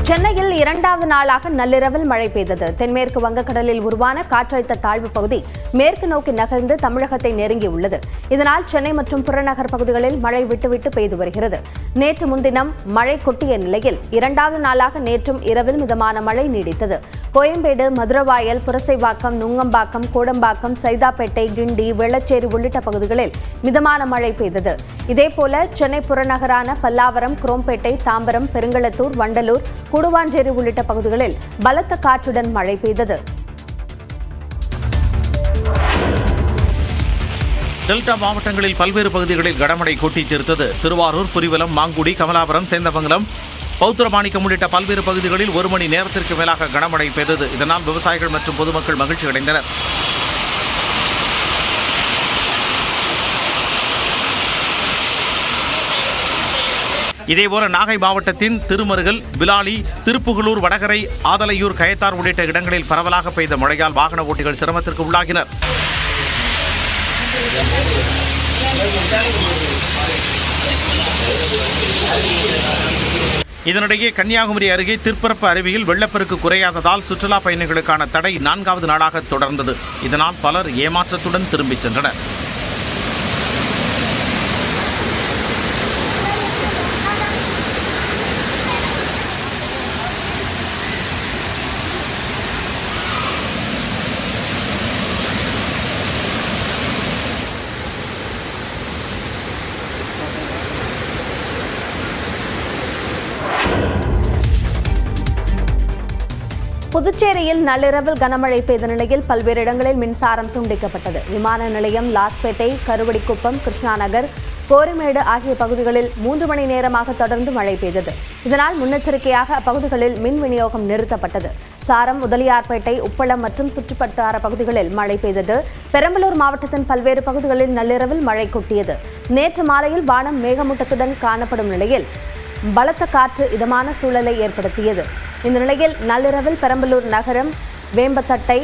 சென்னையில் இரண்டாவது நாளாக நள்ளிரவில் மழை பெய்தது. தென்மேற்கு வங்கக்கடலில் உருவான காற்றழுத்த தாழ்வு பகுதி மேற்கு நோக்கி நகர்ந்து தமிழகத்தை நெருங்கியுள்ளது. இதனால் சென்னை மற்றும் புறநகர் பகுதிகளில் மழை விட்டுவிட்டு பெய்து வருகிறது. நேற்று முன்தினம் மழை கொட்டிய நிலையில் இரண்டாவது நாளாக நேற்றும் இரவில் மிதமான மழை நீடித்தது. கோயம்பேடு, மதுரவாயல், புரசைவாக்கம், நுங்கம்பாக்கம், கோடம்பாக்கம், சைதாப்பேட்டை, கிண்டி, வெள்ளச்சேரி உள்ளிட்ட பகுதிகளில் மிதமான மழை பெய்தது. இதேபோல சென்னை புறநகரான பல்லாவரம், குரோம்பேட்டை, தாம்பரம், பெருங்களத்தூர், வண்டலூர், கூடுவாஞ்சேரி உள்ளிட்ட பகுதிகளில் பலத்த காற்றுடன் மழை பெய்தது. டெல்டா மாவட்டங்களில் பல்வேறு பகுதிகளில் கனமழை கொட்டி தீர்த்தது. திருவாரூர், புரிவலம், மாங்குடி, கமலாபுரம், சேந்தமங்கலம், பௌத்திரமாணிக்கம் உள்ளிட்ட பல்வேறு பகுதிகளில் 1 மணி நேரத்திற்கு மேலாக கனமழை பெய்தது. இதனால் விவசாயிகள் மற்றும் பொதுமக்கள் மகிழ்ச்சி அடைந்தனர். இதேபோல நாகை மாவட்டத்தின் திருமருகல், பிலாலி, திருப்புகலூர், வடகரை, ஆதலையூர், கயத்தார் உள்ளிட்ட இடங்களில் பரவலாக பெய்த மழையால் வாகன ஓட்டிகள் சிரமத்திற்கு உள்ளாகினர். இதனிடையே கன்னியாகுமரி அருகே திருப்பரப்பு அருவியில் வெள்ளப்பெருக்கு குறையாததால் சுற்றுலா பயணிகளுக்கான தடை 4வது நாளாக தொடர்ந்தது. இதனால் பலர் ஏமாற்றத்துடன் திரும்பிச் சென்றனர். புதுச்சேரியில் நள்ளிரவில் கனமழை பெய்த நிலையில் பல்வேறு இடங்களில் மின்சாரம் துண்டிக்கப்பட்டது. விமான நிலையம், லாஸ்பேட்டை, கருவடிக்குப்பம், கிருஷ்ணாநகர், கோரிமேடு ஆகிய பகுதிகளில் 3 மணி நேரமாக தொடர்ந்து மழை பெய்தது. இதனால் முன்னெச்சரிக்கையாக அப்பகுதிகளில் மின் விநியோகம் நிறுத்தப்பட்டது. சாரம், முதலியார்பேட்டை, உப்பளம் மற்றும் சுற்றுவட்டார பகுதிகளில் மழை பெய்தது. பெரம்பலூர் மாவட்டத்தின் பல்வேறு பகுதிகளில் நள்ளிரவில் மழை கொட்டியது. நேற்று மாலையில் வானம் மேகமூட்டத்துடன் காணப்படும் நிலையில் பலத்த காற்று இதமான சூழலை ஏற்படுத்தியது. இந்த நிலையில் நள்ளிரவில் பெரம்பலூர் நகரம், வேம்பத்தட்டை,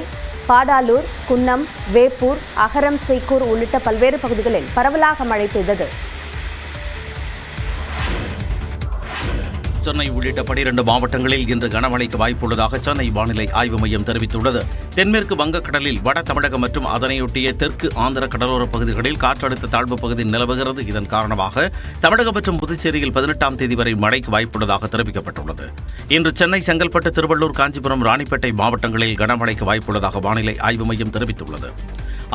பாடாலூர், குன்னம், வேப்பூர், அகரம், சேக்கூர் உள்ளிட்ட பல்வேறு பகுதிகளில் பரவலாக மழை பெய்தது. சென்னை உள்ளிட்ட 12 மாவட்டங்களில் இன்று கனமழைக்கு வாய்ப்புள்ளதாக சென்னை வானிலை ஆய்வு மையம் தெரிவித்துள்ளது. தென்மேற்கு வங்கக்கடலில் வட தமிழகம் மற்றும் அதனையொட்டிய தெற்கு ஆந்திர கடலோரப் பகுதிகளில் காற்றழுத்த தாழ்வு பகுதி நிலவுகிறது. இதன் காரணமாக தமிழகம் மற்றும் புதுச்சேரியில் 18ஆம் தேதி வரை மழைக்கு வாய்ப்புள்ளதாக தெரிவிக்கப்பட்டுள்ளது. இன்று சென்னை, செங்கல்பட்டு, திருவள்ளூர், காஞ்சிபுரம், ராணிப்பேட்டை மாவட்டங்களில் கனமழைக்கு வாய்ப்புள்ளதாக வானிலை ஆய்வு மையம் தெரிவித்துள்ளது.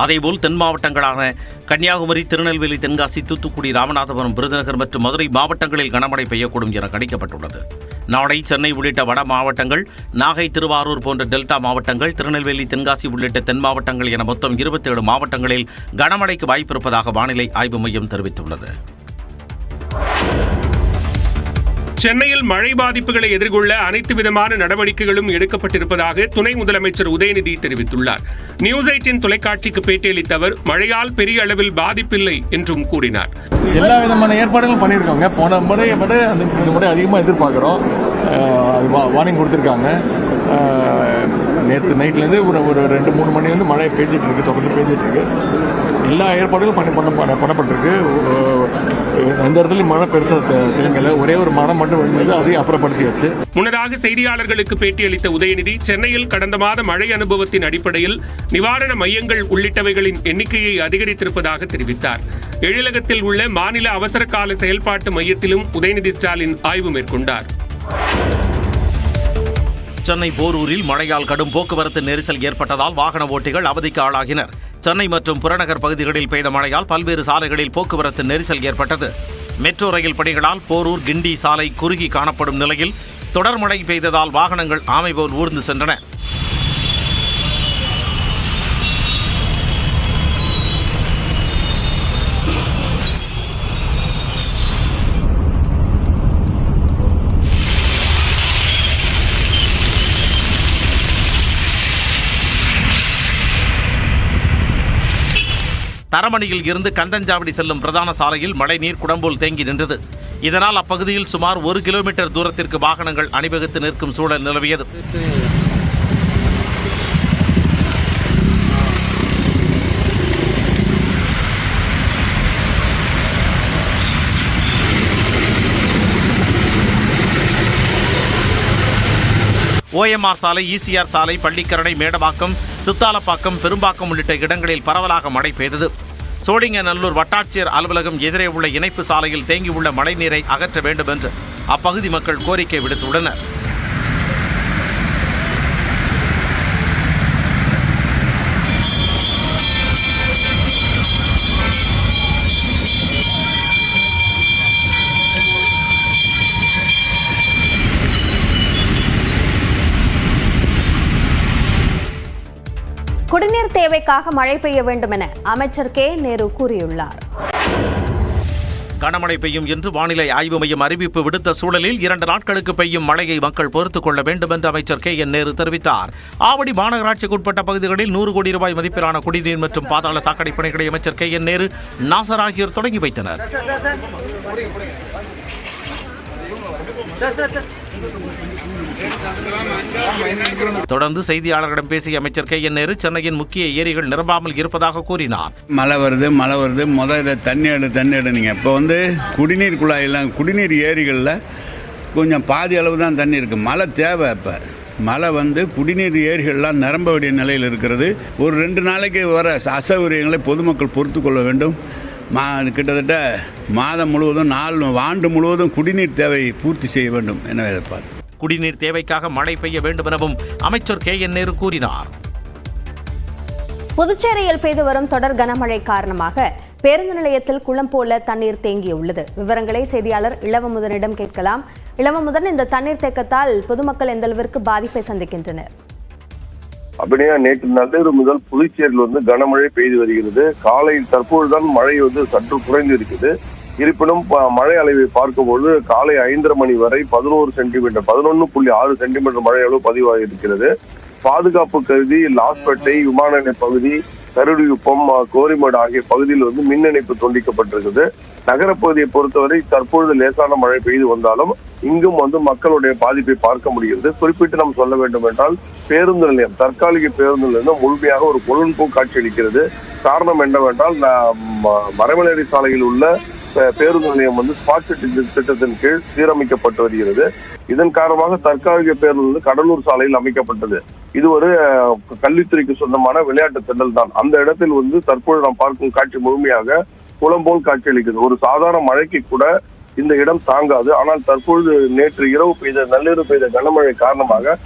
அதேபோல் தென் மாவட்டங்களான கன்னியாகுமரி, திருநெல்வேலி, தென்காசி, தூத்துக்குடி, ராமநாதபுரம், விருதுநகர் மற்றும் மதுரை மாவட்டங்களில் கனமழை பெய்யக்கூடும் என கணிக்கப்பட்டுள்ளது. நாளை சென்னை உள்ளிட்ட வட மாவட்டங்கள், நாகை, திருவாரூர் போன்ற டெல்டா மாவட்டங்கள், திருநெல்வேலி, தென்காசி உள்ளிட்ட தென் மாவட்டங்கள் என மொத்தம் 27 மாவட்டங்களில் கனமழைக்கு வாய்ப்பிருப்பதாக வானிலை ஆய்வு மையம் தெரிவித்துள்ளது. சென்னையில் மழை பாதிப்புகளை எதிர்கொள்ள அனைத்து விதமான நடவடிக்கைகளும் எடுக்கப்பட்டிருப்பதாக துணை முதலமைச்சர் உதயநிதி தெரிவித்துள்ளார். நியூஸ் 18 தொலைக்காட்சிக்கு பேட்டியளித்த அவர் மழையால் பெரிய அளவில் பாதிப்பில்லை என்றும் கூறினார். எல்லா விதமான ஏற்பாடுகளும் பண்ணியிருக்காங்க. போன முறையை விட இந்த முறை அதிகமாக எதிர்பார்க்குறோம். வார்னிங் கொடுத்துருக்காங்க. நேற்று நைட்லேருந்து ஒரு 2-3 மணி வந்து மழை பெய்ஞ்சிட்டு இருக்கு, தொடர்ந்து பெய்ஞ்சிட்டு இருக்கு. எல்லா ஏற்பாடுகளும் பண்ணப்பட்டிருக்கு. எந்த இடத்துலையும் மழை பெருசாக தெரியல. ஒரே ஒரு மழை மட்டும் விழுந்தது, அதையும் அப்புறப்படுத்தியாச்சு. முன்னதாக செய்தியாளர்களுக்கு பேட்டியளித்த உதயநிதி சென்னையில் கடந்த மாத மழை அனுபவத்தின் அடிப்படையில் நிவாரண மையங்கள் உள்ளிட்டவைகளின் எண்ணிக்கையை அதிகரித்திருப்பதாக தெரிவித்தார். எழிலகத்தில் உள்ள மாநில அவசர கால செயல்பாட்டு மையத்திலும் உதயநிதி ஸ்டாலின் ஆய்வு மேற்கொண்டார். சென்னை போரூரில் மழையால் கடும் போக்குவரத்து நெரிசல் ஏற்பட்டதால் வாகன ஓட்டிகள் அவதிக்கு ஆளாகினர். சென்னை மற்றும் புறநகர் பகுதிகளில் பெய்த மழையால் பல்வேறு சாலைகளில் போக்குவரத்து நெரிசல் ஏற்பட்டது. மெட்ரோ ரயில் பணிகளால் போரூர், கிண்டி சாலை குறுகி காணப்படும் நிலையில் தொடர் மழை பெய்ததால் வாகனங்கள் ஆமை போல் ஊர்ந்து சென்றன. தரமணியில் இருந்து கந்தஞ்சாவடி செல்லும் பிரதான சாலையில் மழைநீர் குடம்போல் தேங்கி நின்றது. இதனால் அப்பகுதியில் சுமார் 1 கிலோமீட்டர் தூரத்திற்கு வாகனங்கள் அணிவகுத்து நிற்கும் சூழல் நிலவியது. OMR சாலை, ECR சாலை, பள்ளிக்கரணை, மேடவாக்கம், சித்தாலப்பாக்கம், பெரும்பாக்கம் உள்ளிட்ட இடங்களில் பரவலாக மழை பெய்தது. சோழிங்கநல்லூர் வட்டாட்சியர் அலுவலகம் எதிரே உள்ள இணைப்பு சாலையில் தேங்கியுள்ள மழைநீரை அகற்ற வேண்டும் என்று அப்பகுதி மக்கள் கோரிக்கை விடுத்துள்ளனர். குடிநீர் தேவைக்காக மழை பெய்ய வேண்டும் என அமைச்சர் கே. நேரு கூறியுள்ளார். கனமழை பெய்யும் என்று வானிலை ஆய்வு மையம் அறிவிப்பு விடுத்த சூழலில் 2 நாட்களுக்கு பெய்யும் மழையை மக்கள் பொறுத்துக் கொள்ள வேண்டும் என்று அமைச்சர் கே. நேரு தெரிவித்தார். ஆவடி மாநகராட்சிக்குட்பட்ட பகுதிகளில் 100 கோடி ரூபாய் மதிப்பிலான குடிநீர் மற்றும் பாதாள சாக்கடை பணிகளை அமைச்சர் கே. நேரு, நாசர் ஆகியோர் தொடங்கி வைத்தனர். தொடர்ந்து செய்தியாளர்களிடம் பேசிய அமைச்சர் கே. நேரு, சென்னையின் முக்கிய ஏரிகள் நிரம்பாமல் இருப்பதாக கூறினார். மழை வருது இதை தண்ணி எடுங்க. இப்போ குடிநீர் குழாயெல்லாம், குடிநீர் ஏரிகளில் கொஞ்சம் பாதி அளவு தான் தண்ணி இருக்குது. மழை தேவை. இப்போ மழை குடிநீர் ஏரிகள்லாம் நிரம்ப வேண்டிய நிலையில் இருக்கிறது. ஒரு 2 நாளைக்கு வர அசௌகரியங்களை பொதுமக்கள் பொறுத்து கொள்ள வேண்டும். கிட்டத்தட்ட மாதம் முழுவதும் ஆண்டு முழுவதும் குடிநீர் தேவையை பூர்த்தி செய்ய வேண்டும் என எதிர்பார்த்து குடிநீர் தேவைக்காக மழை பெய்ய வேண்டும் எனவும் அமைச்சர் கே. நேரு கூறினார். புதுச்சேரியில் பெய்து வரும் தொடர் கனமழை காரணமாக பேருந்து நிலையத்தில் குளம் போல தண்ணீர் தேங்கியுள்ளது. விவரங்களை செய்தியாளர் இளவமுதனிடம் கேட்கலாம். இளவமுதன், இந்த தண்ணீர் தேக்கத்தால் பொதுமக்கள் எந்த அளவிற்கு பாதிப்பை சந்திக்கின்றனர்? அப்படியே நேற்று நள்ளிரவு முதல் புதுச்சேரியில் கனமழை பெய்து வருகிறது. காலையில் தற்போதுதான் மழை சற்று குறைந்து இருக்குது. இருப்பினும் மழை அளவை பார்க்கும்போது காலை 5:30 மணி வரை 11 சென்டிமீட்டர் 11.6 சென்டிமீட்டர் மழை அளவு பதிவாகி இருக்கிறது. பாதுகாப்பு கருதி லாஸ்பேட்டை, விமான நிலைய பகுதி, கருடிக்குப்பம், கோரிமேடு ஆகிய பகுதியில் மின் இணைப்பு துண்டிக்கப்பட்டிருக்குது. நகரப்பகுதியை பொறுத்தவரை தற்பொழுது லேசான மழை பெய்து வந்தாலும் இங்கும் மக்களுடைய பாதிப்பை பார்க்க முடிகிறது. குறிப்பிட்டு நாம் சொல்ல வேண்டும் என்றால், பேருந்து நிலையம், தற்காலிக பேருந்து நிலையம் முழுமையாக ஒரு கொழும்பு காட்சியளிக்கிறது. காரணம் என்னவென்றால், மரமலேரி சாலையில் உள்ள பேருந்து நிலையம் ஸ்மார்ட் சிட்டி திட்டத்தின் கீழ் சீரமைக்கப்பட்டு வருகிறது. இதன் காரணமாக தற்காலிக பேருந்து கடலூர் சாலையில் அமைக்கப்பட்டது. இது ஒரு கல்வித்துறைக்கு சொந்தமான விளையாட்டு திடல் தான். அந்த இடத்தில் தற்போது நாம் பார்க்கும் காட்சி முழுமையாக குளம் போல் காட்சியளிக்கிறது. ஒரு சாதாரண மழைக்கு கூட இந்த இடம் தாங்காது. ஆனால் தற்பொழுது நேற்று இரவு நள்ளிரவு பெய்த கனமழை காரணமாக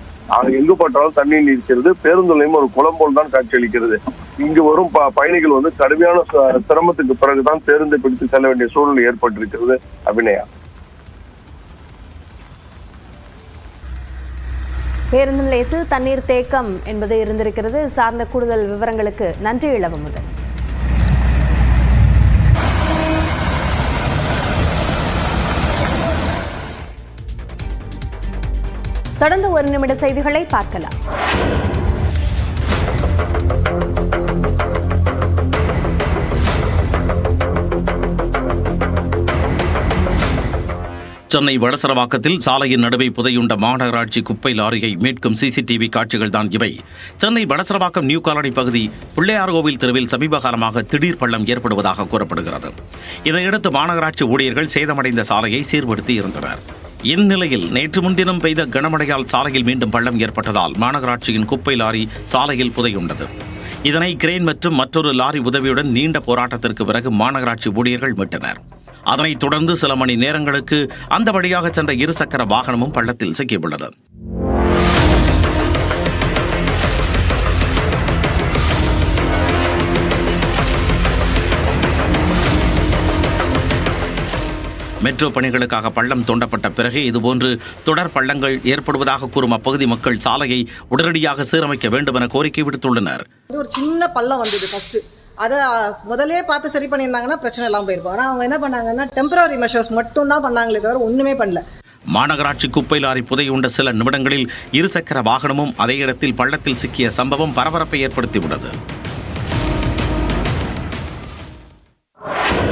எங்கு பட்டாலும் தண்ணீர் இருக்கிறது. பேருந்து நிலையம் ஒரு குளம் போல் தான் காட்சியளிக்கிறது. இங்கு வரும் பயணிகள் கடுமையான சிரமத்துக்கு பிறகுதான் பேருந்தை பிடித்து செல்ல வேண்டிய சூழ்நிலை ஏற்பட்டிருக்கிறது. அபிநயா, பேருந்து நிலையத்தில் தண்ணீர் தேக்கம் என்பது இருந்திருக்கிறது. சார்ந்த கூடுதல் விவரங்களுக்கு நன்றி இளவமுதன். தொடர்ந்து 1 நிமிட செய்திகளை பார்க்கலாம். சென்னை வடசரவாக்கத்தில் சாலையின் நடுவே புதையுண்ட மாநகராட்சி குப்பை லாரியை மீட்கும் CCTV காட்சிகள் தான் இவை. சென்னை வடசரவாக்கம் நியூ காலனி பகுதி பிள்ளையார்கோவில் தெருவில் சமீப காலமாக திடீர் பள்ளம் ஏற்படுவதாக கூறப்படுகிறது. இதையடுத்து மாநகராட்சி ஊழியர்கள் சேதமடைந்த சாலையை சீர்படுத்தி இருந்தனர். இந்நிலையில் நேற்று முன்தினம் பெய்த கனமழையால் சாலையில் மீண்டும் பள்ளம் ஏற்பட்டதால் மாநகராட்சியின் குப்பை லாரி சாலையில் புதையுண்டது. இதனை கிரேன் மற்றும் மற்றொரு லாரி உதவியுடன் நீண்ட போராட்டத்திற்கு பிறகு மாநகராட்சி ஊழியர்கள் மீட்டனர். அதனைத் தொடர்ந்து சில மணி நேரங்களுக்கு அந்த வழியாக சென்ற 2 சக்கர வாகனமும் பள்ளத்தில் சிக்கியுள்ளது. மெட்ரோ பணிகளுக்காக பள்ளம் தோண்டப்பட்ட பிறகு இதுபோன்று தொடர் பள்ளங்கள் ஏற்படுவதாக கூறும் அப்பகுதி மக்கள் சாலையை உடனடியாக சீரமைக்க வேண்டும் என கோரிக்கை விடுத்துள்ளனர். ஒரு சின்ன பள்ளம் வந்தது ஃபர்ஸ்ட். அதை முதலே பார்த்து சரி பண்ணியிருந்தாங்கன்னா பிரச்சனை எல்லாம் போயிருக்கும். ஆனால் அவங்க என்ன பண்ணாங்கன்னா டெம்பரரி மெஷர்ஸ் மட்டும் தான் பண்ணாங்களே தவிர ஒன்றுமே பண்ணல. மாநகராட்சி குப்பை லாரி புதையுண்ட சில நிமிடங்களில் 2 சக்கர வாகனமும் அதே இடத்தில் பள்ளத்தில் சிக்கிய சம்பவம் பரபரப்பை ஏற்படுத்தியுள்ளது.